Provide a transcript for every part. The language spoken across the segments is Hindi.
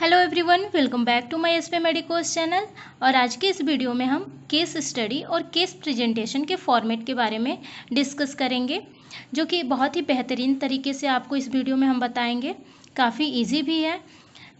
Hello everyone, welcome back to my SP medicos channel. और आज के इस वीडियो में हम केस स्टडी और केस प्रेजेंटेशन के फॉर्मेट के बारे में डिस्कस करेंगे, जो कि बहुत ही बेहतरीन तरीके से आपको इस वीडियो में हम बताएंगे। काफ़ी इजी भी है।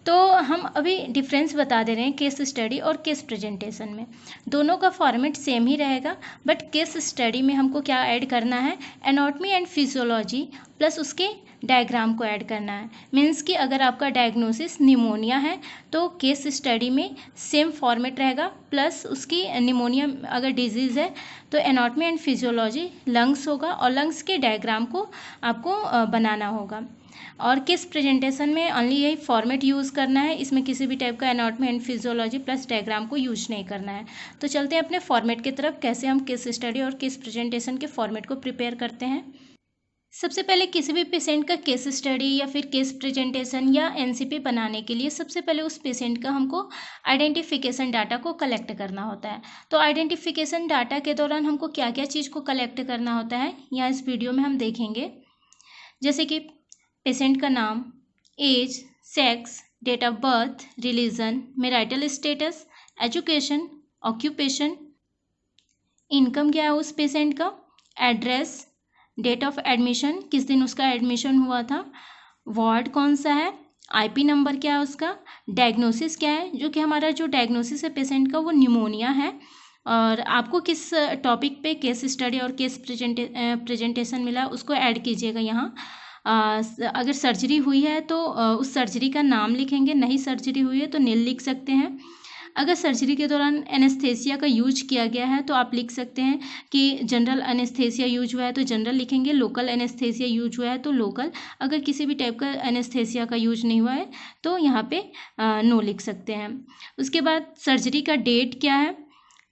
तो हम अभी डिफरेंस बता दे रहे हैं केस स्टडी और केस प्रेजेंटेशन में। दोनों का फॉर्मेट सेम ही रहेगा, बट केस स्टडी में हमको क्या ऐड करना है, एनाटॉमी एंड फिजियोलॉजी प्लस उसके डायग्राम को ऐड करना है। मीन्स कि अगर आपका डायग्नोसिस निमोनिया है तो केस स्टडी में सेम फॉर्मेट रहेगा, प्लस उसकी निमोनिया अगर डिजीज़ है तो एनाटॉमी एंड फिजियोलॉजी लंग्स होगा और लंग्स के डायग्राम को आपको बनाना होगा। और किस प्रेजेंटेशन में ओनली यही फॉर्मेट यूज़ करना है, इसमें किसी भी टाइप का anatomy and physiology plus diagram को यूज नहीं करना है। तो चलते हैं अपने फॉर्मेट की तरफ, कैसे हम केस स्टडी और केस प्रेजेंटेशन के फॉर्मेट को प्रिपेयर करते हैं। सबसे पहले किसी भी पेशेंट का केस स्टडी या फिर केस प्रेजेंटेशन या एनसीपी बनाने के लिए सबसे पहले उस पेशेंट का हमको आइडेंटिफिकेशन डाटा को कलेक्ट करना होता है। तो आइडेंटिफिकेशन डाटा के दौरान हमको क्या क्या चीज़ को कलेक्ट करना होता है यहाँ इस वीडियो में हम देखेंगे। जैसे कि पेशेंट का नाम, age, sex, date of birth, religion, marital status, education, occupation, income क्या है उस पेशेंट का, एड्रेस, डेट ऑफ एडमिशन, किस दिन उसका एडमिशन हुआ था, वार्ड कौन सा है, आईपी नंबर क्या है उसका, डायग्नोसिस क्या है, जो कि हमारा जो डायग्नोसिस है पेशेंट का वो निमोनिया है। और आपको किस टॉपिक पे केस स्टडी और केस प्रेजेंटेशन मिला उसको ऐड कीजिएगा यहाँ। अगर सर्जरी हुई है तो उस सर्जरी का नाम लिखेंगे, नहीं सर्जरी हुई है तो नील लिख सकते हैं। अगर सर्जरी के दौरान एनेस्थेसिया का यूज किया गया है तो आप लिख सकते हैं कि जनरल एनेस्थेसिया यूज हुआ है तो जनरल लिखेंगे, लोकल एनेस्थेसिया यूज हुआ है तो लोकल। अगर किसी भी टाइप का एनेस्थेसिया का यूज नहीं हुआ है तो यहाँ पे नो लिख सकते हैं। उसके बाद सर्जरी का डेट क्या है,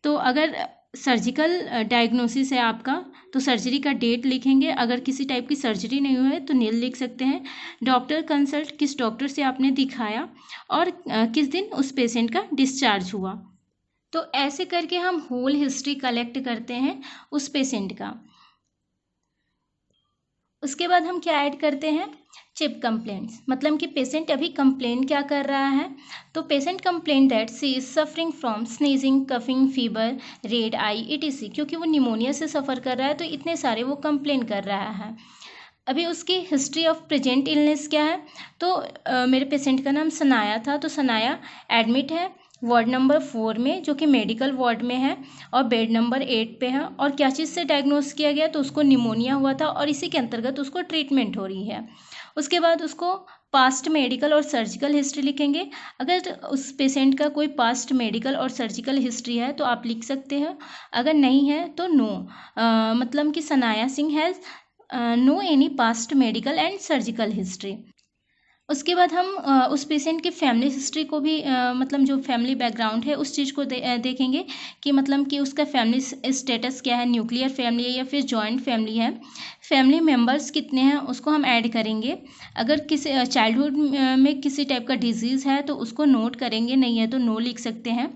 तो अगर सर्जिकल डायग्नोसिस है आपका तो सर्जरी का डेट लिखेंगे। अगर किसी टाइप की सर्जरी नहीं हुई है तो नील लिख सकते हैं। डॉक्टर कंसल्ट, किस डॉक्टर से आपने दिखाया और किस दिन उस पेशेंट का डिस्चार्ज हुआ। तो ऐसे करके हम होल हिस्ट्री कलेक्ट करते हैं उस पेशेंट का। उसके बाद हम क्या ऐड करते हैं, चिप कंप्लेंट्स, मतलब कि पेशेंट अभी कंप्लेन क्या कर रहा है। तो patient complain that she is suffering from sneezing, coughing, fever, red eye etc, क्योंकि वो निमोनिया से सफ़र कर रहा है तो इतने सारे वो कंप्लेन कर रहा है। अभी उसकी हिस्ट्री ऑफ प्रेजेंट इलनेस क्या है, तो मेरे पेशेंट का नाम सनाया था, तो सनाया एडमिट है वार्ड नंबर 4 में, जो कि मेडिकल वार्ड में है और बेड नंबर 8 पे है। और क्या चीज़ से डायग्नोस किया गया, तो उसको निमोनिया हुआ था और इसी के अंतर्गत उसको ट्रीटमेंट हो रही है। उसके बाद उसको पास्ट मेडिकल और सर्जिकल हिस्ट्री लिखेंगे। अगर उस पेशेंट का कोई पास्ट मेडिकल और सर्जिकल हिस्ट्री है तो आप लिख सकते हैं, अगर नहीं है तो नो। मतलब कि Sanaya Singh has no any past medical and surgical history. उसके बाद हम उस पेशेंट की फैमिली हिस्ट्री को भी मतलब जो फैमिली बैकग्राउंड है उस चीज़ को देखेंगे कि मतलब कि उसका फैमिली स्टेटस क्या है, न्यूक्लियर फैमिली है या फिर जॉइंट फैमिली है, फैमिली मेम्बर्स कितने हैं उसको हम ऐड करेंगे। अगर किसी चाइल्डहुड में किसी टाइप का डिजीज़ है तो उसको नोट करेंगे, नहीं है तो नो लिख सकते हैं।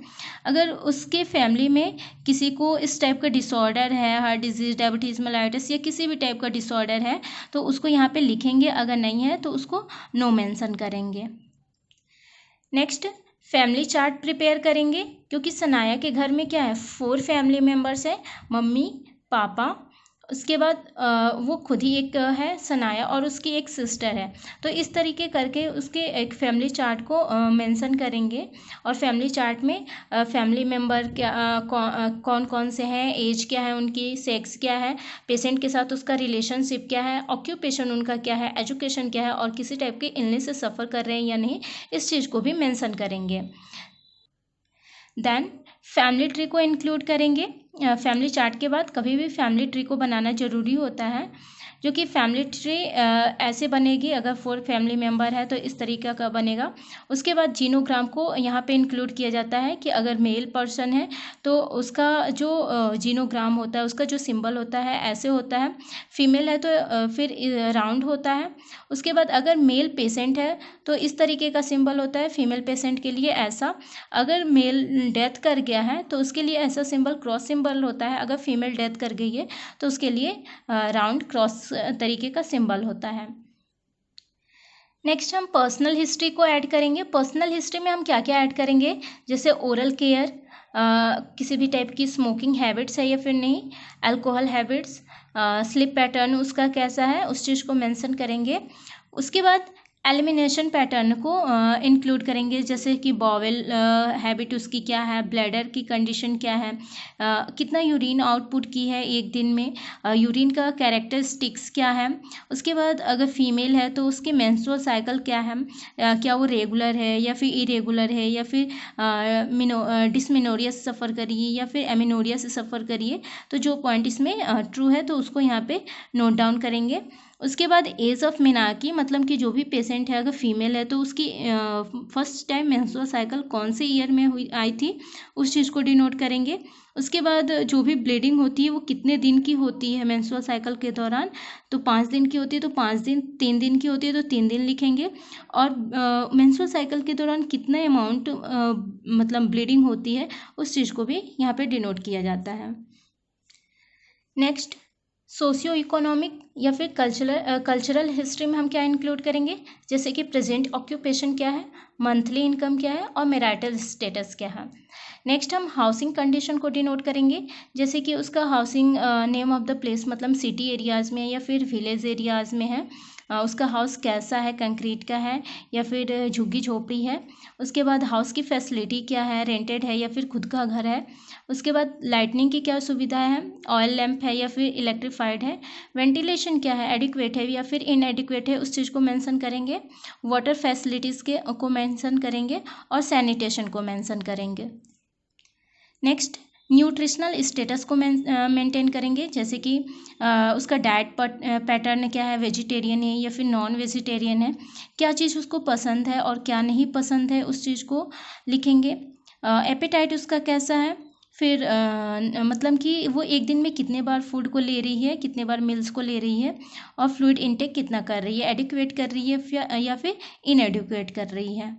अगर उसके फैमिली में किसी को इस टाइप का डिसऑर्डर है, हार्ट डिजीज़, डायबिटीज़ मेलाइटिस या किसी भी टाइप का डिसऑर्डर है तो उसको यहाँ पे लिखेंगे, अगर नहीं है तो उसको नो मेंशन करेंगे। नेक्स्ट फैमिली चार्ट प्रिपेयर करेंगे, क्योंकि सनाया के घर में क्या है, 4 फैमिली मेम्बर्स हैं, मम्मी, पापा, उसके बाद वो खुद ही एक है सनाया और उसकी एक सिस्टर है। तो इस तरीके करके उसके एक फैमिली चार्ट को मेंशन करेंगे। और फैमिली चार्ट में फैमिली मेम्बर क्या कौन कौन से हैं, एज क्या है उनकी, सेक्स क्या है, पेशेंट के साथ उसका रिलेशनशिप क्या है, ऑक्यूपेशन उनका क्या है, एजुकेशन क्या है और किसी टाइप के इलनेस से सफ़र कर रहे हैं या नहीं, इस चीज़ को भी मेंशन करेंगे। देन फैमिली ट्री को इंक्लूड करेंगे। फैमिली चार्ट के बाद कभी भी फैमिली ट्री को बनाना ज़रूरी होता है, जो कि फैमिली ट्री ऐसे बनेगी, अगर 4 फैमिली मेम्बर है तो इस तरीके का बनेगा। उसके बाद जीनोग्राम को यहाँ पे इंक्लूड किया जाता है कि अगर मेल पर्सन है तो उसका जो जीनोग्राम होता है, उसका जो सिंबल होता है ऐसे होता है, फीमेल है तो फिर राउंड होता है। उसके बाद अगर मेल पेशेंट है तो इस तरीके का सिंबल होता है, फीमेल पेशेंट के लिए ऐसा। अगर मेल डेथ कर गया है तो उसके लिए ऐसा सिंबल क्रॉस सिंबल होता है, अगर फीमेल डेथ कर गई है तो उसके लिए राउंड क्रॉस तरीके का सिंबल होता है। नेक्स्ट हम पर्सनल हिस्ट्री को ऐड करेंगे। पर्सनल हिस्ट्री में हम क्या क्या ऐड करेंगे, जैसे ओरल केयर, किसी भी टाइप की स्मोकिंग हैबिट्स है या फिर नहीं, अल्कोहल हैबिट्स, स्लीप पैटर्न उसका कैसा है उस चीज़ को मेंशन करेंगे। उसके बाद एलिमिनेशन पैटर्न को इंक्लूड करेंगे, जैसे कि बॉवेल हैबिट उसकी क्या है, ब्लैडर की कंडीशन क्या है, कितना यूरिन आउटपुट की है एक दिन में, यूरिन का कैरेक्टरिस्टिक्स क्या है। उसके बाद अगर फीमेल है तो उसके मेंस्ट्रुअल साइकिल क्या है, क्या वो रेगुलर है या फिर इरेगुलर है, या फिर डिसमेनोरिया से सफ़र करिए या फिर एमिनोरिया से सफ़र करिए। तो जो पॉइंट इसमें ट्रू है तो उसको यहाँ पे नोट डाउन करेंगे। उसके बाद एज ऑफ मेनार्की, मतलब कि जो भी पेशेंट है अगर फीमेल है तो उसकी फर्स्ट टाइम मेंस्ट्रुअल साइकिल कौन से ईयर में आई थी उस चीज़ को डिनोट करेंगे। उसके बाद जो भी ब्लीडिंग होती है वो कितने दिन की होती है मेंस्ट्रुअल साइकिल के दौरान, तो 5 दिन की होती है तो 5 दिन, 3 दिन की होती है तो 3 दिन लिखेंगे। और मेंस्ट्रुअल साइकिल के दौरान कितना अमाउंट मतलब ब्लीडिंग होती है उस चीज़ को भी यहाँ पे डिनोट किया जाता है। नेक्स्ट सोशियो इकोनॉमिक या फिर कल्चरल हिस्ट्री में हम क्या इंक्लूड करेंगे, जैसे कि प्रेजेंट ऑक्यूपेशन क्या है, मंथली इनकम क्या है और मैरिटल स्टेटस क्या है। नेक्स्ट हम हाउसिंग कंडीशन को डिनोट करेंगे, जैसे कि उसका housing name of the place मतलब सिटी एरियाज़ में या फिर विलेज एरियाज़ में है, उसका हाउस कैसा है, कंक्रीट का है या फिर झुग्गी झोपड़ी है। उसके बाद हाउस की फैसिलिटी क्या है, रेंटेड है या फिर खुद का घर है। उसके बाद लाइटनिंग की क्या सुविधा है, ऑयल लैंप है या फिर इलेक्ट्रीफाइड है। वेंटिलेशन क्या है, एडिक्वेट है या फिर इनएडिक्वेट है उस चीज़ को मेंशन करेंगे। वाटर फैसिलिटीज़ को मेंशन करेंगे और सैनिटेशन को मेंशन करेंगे। नेक्स्ट न्यूट्रिशनल स्टेटस को मेंटेन करेंगे, जैसे कि उसका डाइट पैटर्न क्या है, वेजिटेरियन है या फिर नॉन वेजिटेरियन है, क्या चीज़ उसको पसंद है और क्या नहीं पसंद है उस चीज़ को लिखेंगे। एपेटाइट उसका कैसा है, फिर मतलब कि वो एक दिन में कितने बार फूड को ले रही है, कितने बार मील्स को ले रही है, और फ्लूइड इनटेक कितना कर रही है, एडिक्वेट कर रही है या फिर इनएडिक्वेट कर रही है।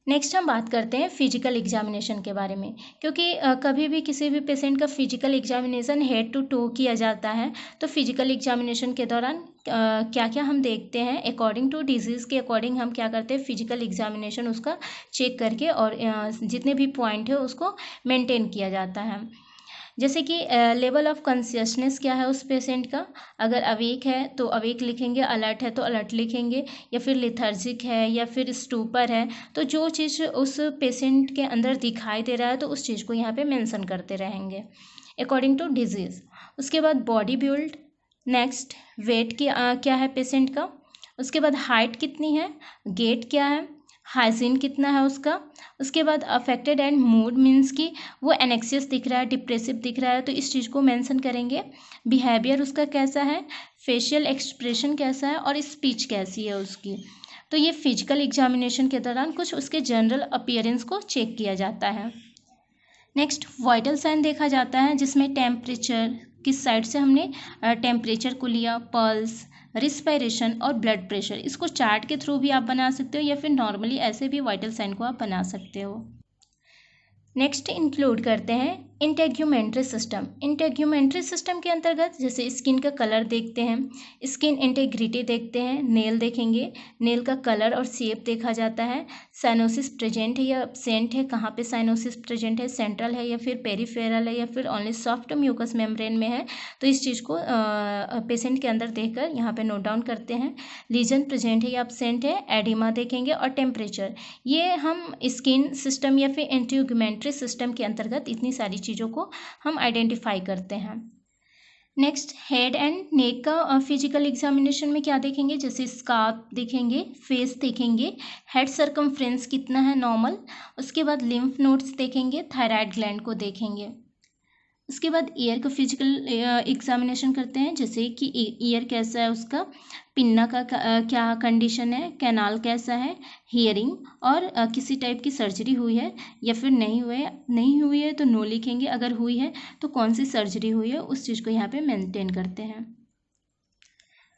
नेक्स्ट हम बात करते हैं फिजिकल एग्जामिनेशन के बारे में, क्योंकि कभी भी किसी भी पेशेंट का physical examination head to toe किया जाता है। तो फिजिकल एग्जामिनेशन के दौरान क्या क्या हम देखते हैं, अकॉर्डिंग टू डिजीज़ के अकॉर्डिंग हम क्या करते हैं, फिजिकल एग्जामिनेशन उसका चेक करके और जितने भी पॉइंट है उसको मेंटेन किया जाता है। जैसे कि लेवल ऑफ कॉन्शियसनेस क्या है उस पेशेंट का, अगर अवेक है तो अवेक लिखेंगे, अलर्ट है तो अलर्ट लिखेंगे, या फिर लिथर्जिक है या फिर स्टूपर है। तो जो चीज़ उस पेशेंट के अंदर दिखाई दे रहा है तो उस चीज़ को यहाँ पे मेंशन करते रहेंगे अकॉर्डिंग टू डिजीज़। उसके बाद बॉडी बिल्ड, नेक्स्ट वेट क्या है पेशेंट का, उसके बाद हाइट कितनी है, गेट क्या है, हाइजीन कितना है उसका। उसके बाद अफेक्टेड एंड मूड मीन्स कि वो एनेक्सियस दिख रहा है, डिप्रेसिव दिख रहा है तो इस चीज़ को मेंशन करेंगे। बिहेवियर उसका कैसा है, फेशियल एक्सप्रेशन कैसा है और स्पीच कैसी है उसकी। तो ये फिजिकल एग्जामिनेशन के दौरान कुछ उसके जनरल अपीयरेंस को चेक किया जाता है। नेक्स्ट वाइटल साइन देखा जाता है, जिसमें टेम्परेचर, किस साइड से हमने टेम्परेचर को लिया, पल्स, रिस्पायरेशन और ब्लड प्रेशर, इसको चार्ट के थ्रू भी आप बना सकते हो या फिर नॉर्मली ऐसे भी वाइटल साइन को आप बना सकते हो। नेक्स्ट इंक्लूड करते हैं इंटेग्यूमेंट्री सिस्टम। इंटेग्यूमेंट्री सिस्टम के अंतर्गत जैसे स्किन का कलर देखते हैं, स्किन इंटेग्रिटी देखते हैं, नेल देखेंगे, नेल का कलर और शेप देखा जाता है, साइनोसिस प्रेजेंट है या एब्सेंट है, कहाँ पे साइनोसिस प्रेजेंट है, सेंट्रल है या फिर पेरिफेरल है या फिर ओनली सॉफ्ट म्यूकस मेम्ब्रेन में है, तो इस चीज़ को पेशेंट के अंदर देखकर यहाँ पे नोट डाउन करते हैं। लीजन प्रेजेंट है या एब्सेंट है, एडिमा देखेंगे और टेम्परेचर। ये हम स्किन सिस्टम या फिर इंटेग्यूमेंट्री सिस्टम के अंतर्गत इतनी सारी चीज़ों को हम आइडेंटिफाई करते हैं। नेक्स्ट हेड एंड नेक का फिजिकल एग्जामिनेशन में क्या देखेंगे, जैसे स्कार्फ देखेंगे, फेस देखेंगे, हेड सर्कमफ्रेंस कितना है नॉर्मल, उसके बाद लिम्फ नोड्स देखेंगे, थायराइड ग्लैंड को देखेंगे। उसके बाद ईयर का फिजिकल एग्जामिनेशन करते हैं, जैसे कि ईयर कैसा है उसका, पिन्ना का क्या कंडीशन है, कैनाल कैसा है, हियरिंग और किसी टाइप की सर्जरी हुई है या फिर नहीं हुई है तो नो लिखेंगे, अगर हुई है तो कौन सी सर्जरी हुई है उस चीज़ को यहाँ पे मेंटेन करते हैं।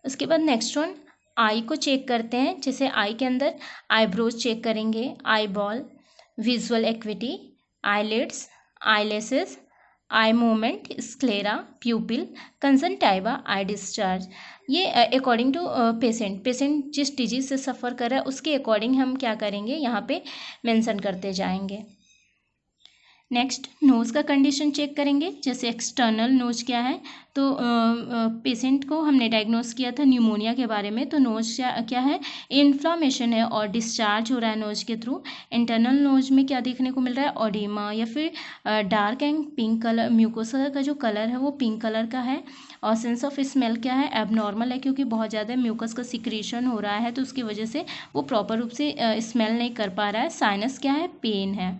उसके बाद नेक्स्ट वन आई को चेक करते हैं, जैसे आई के अंदर आईब्रोज चेक करेंगे, eye ball, visual acuity, eyelids, eyelashes, eye movement, sclera, pupil, conjunctiva, eye discharge. ये अकॉर्डिंग टू पेशेंट जिस डिजीज से सफ़र कर रहा है उसके अकॉर्डिंग हम क्या करेंगे यहाँ पे मेंशन करते जाएंगे। नेक्स्ट नोज़ का कंडीशन चेक करेंगे। जैसे एक्सटर्नल नोज क्या है, तो पेशेंट को हमने डायग्नोस किया था न्यूमोनिया के बारे में, तो नोज क्या है, इन्फ्लामेशन है और डिस्चार्ज हो रहा है नोज के थ्रू। इंटरनल नोज में क्या देखने को मिल रहा है, ऑडिमा या फिर dark and pink colour, mucosa का जो कलर है वो पिंक कलर का है। और सेंस ऑफ स्मेल क्या है, एबनॉर्मल है, क्योंकि बहुत ज़्यादा म्यूकस का सिक्रीशन हो रहा है तो उसकी वजह से वो प्रॉपर रूप से स्मेल नहीं कर पा रहा है। साइनस क्या है, पेन है।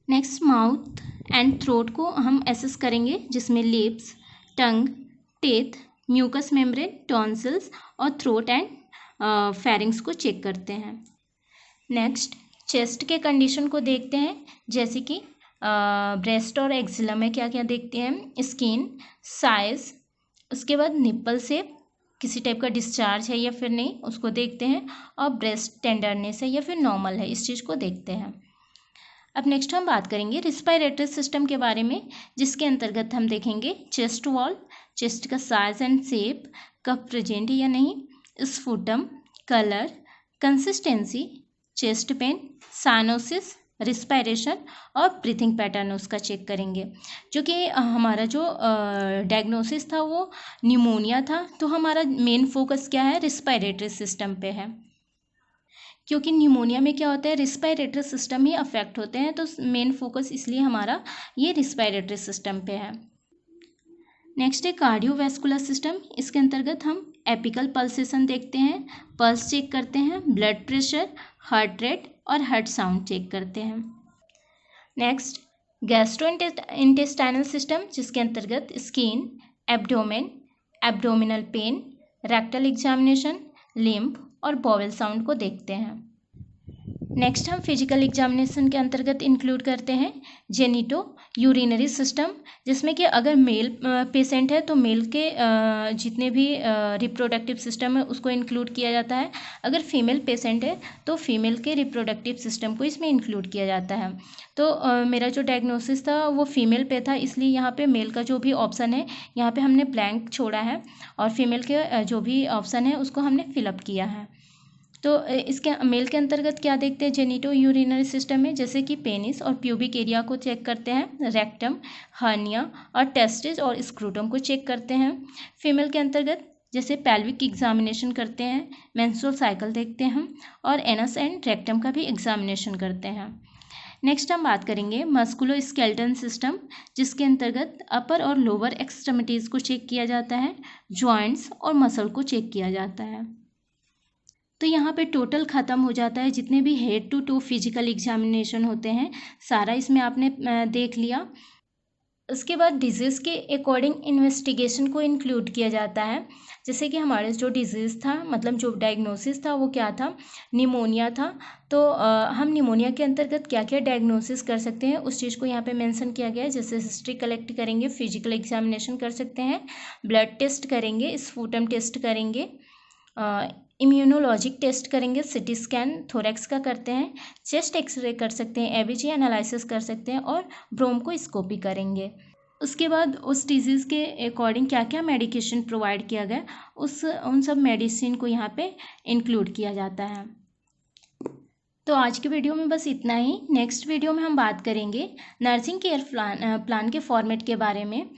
नेक्स्ट माउथ एंड थ्रोट को हम एसेस करेंगे, जिसमें लिप्स, टंग, टेथ, म्यूकस मेम्ब्रेन, टॉन्सिल्स और थ्रोट एंड फेरिंग्स को चेक करते हैं। नेक्स्ट चेस्ट के कंडीशन को देखते हैं, जैसे कि ब्रेस्ट और एक्जिला में क्या क्या देखते हैं, स्किन, साइज, उसके बाद निप्पल से किसी टाइप का डिस्चार्ज है या फिर नहीं उसको देखते हैं, और ब्रेस्ट टेंडरनेस है या फिर नॉर्मल है, इस चीज़ को देखते हैं। अब नेक्स्ट हम बात करेंगे रिस्पायरेटरी सिस्टम के बारे में, जिसके अंतर्गत हम देखेंगे चेस्ट वॉल, चेस्ट का size and shape, cough present है या नहीं, sputum, colour, consistency, chest pain, cyanosis, respiration और ब्रीथिंग पैटर्न उसका चेक करेंगे। जो कि हमारा जो डायग्नोसिस था वो न्यूमोनिया था, तो हमारा मेन फोकस क्या है, रिस्पायरेटरी सिस्टम पे है, क्योंकि न्यूमोनिया में क्या होता है, रिस्पायरेटरी सिस्टम ही अफेक्ट होते हैं, तो मेन फोकस इसलिए हमारा ये रिस्पायरेटरी सिस्टम पे है। नेक्स्ट है कार्डियोवैस्कुलर सिस्टम। इसके अंतर्गत हम एपिकल पल्सेशन देखते हैं, पल्स चेक करते हैं, ब्लड प्रेशर, हार्ट रेट और हार्ट साउंड चेक करते हैं। नेक्स्ट गैस्ट्रोइंटेस्टाइनल सिस्टम, जिसके अंतर्गत skin, abdomen, abdominal pain, rectal examination, lymph और बॉवेल साउंड को देखते हैं। नेक्स्ट हम फिजिकल एग्जामिनेशन के अंतर्गत इंक्लूड करते हैं जेनिटो यूरिनरी सिस्टम, जिसमें कि अगर मेल पेशेंट है तो मेल के जितने भी रिप्रोडक्टिव सिस्टम है उसको इंक्लूड किया जाता है। अगर फीमेल पेशेंट है तो फीमेल के रिप्रोडक्टिव सिस्टम को इसमें इंक्लूड किया जाता है। तो मेरा जो डायग्नोसिस था वो फीमेल पे था, इसलिए यहाँ पे मेल का जो भी ऑप्शन है यहाँ पे हमने ब्लैंक छोड़ा है, और फीमेल के जो भी ऑप्शन है उसको हमने फिलअप किया है। तो इसके मेल के अंतर्गत क्या देखते हैं जेनिटो यूरिनरी सिस्टम में, जैसे कि पेनिस और प्यूबिक एरिया को चेक करते हैं, रेक्टम, हर्निया और टेस्टिस और स्क्रूटम को चेक करते हैं। फीमेल के अंतर्गत जैसे पेल्विक एग्जामिनेशन करते हैं, मेंस्ट्रुअल साइकिल देखते हैं हम, और एनस एंड रेक्टम का भी एग्जामिनेशन करते हैं। नेक्स्ट हम बात करेंगे मस्कुलो स्केलेटन सिस्टम, जिसके अंतर्गत अपर और लोअर एक्सट्रीमिटीज़ को चेक किया जाता है, जॉइंट्स और मसल को चेक किया जाता है। तो यहाँ पे टोटल ख़त्म हो जाता है, जितने भी head to toe physical examination होते हैं सारा इसमें आपने देख लिया। उसके बाद डिजीज़ के अकॉर्डिंग इन्वेस्टिगेशन को इंक्लूड किया जाता है, जैसे कि हमारे जो डिजीज़ था, मतलब जो डायग्नोसिस था वो क्या था, निमोनिया था। तो हम निमोनिया के अंतर्गत क्या क्या डायग्नोसिस कर सकते हैं उस चीज़ को यहाँ पे मेंशन किया गया है। जैसे हिस्ट्री कलेक्ट करेंगे, फिजिकल एग्जामिनेशन कर सकते हैं, ब्लड टेस्ट करेंगे, स्पूटम टेस्ट करेंगे, इम्यूनोलॉजिक टेस्ट करेंगे, सिटी स्कैन थोरैक्स का करते हैं, चेस्ट एक्सरे कर सकते हैं, एबीजी एनालिसिस कर सकते हैं और ब्रोंकोस्कोपी करेंगे। उसके बाद उस डिजीज़ के अकॉर्डिंग क्या क्या मेडिकेशन प्रोवाइड किया गया उन सब मेडिसिन को यहाँ पे इंक्लूड किया जाता है। तो आज की वीडियो में बस इतना ही। नेक्स्ट वीडियो में हम बात करेंगे नर्सिंग केयर प्लान के फॉर्मेट के बारे में।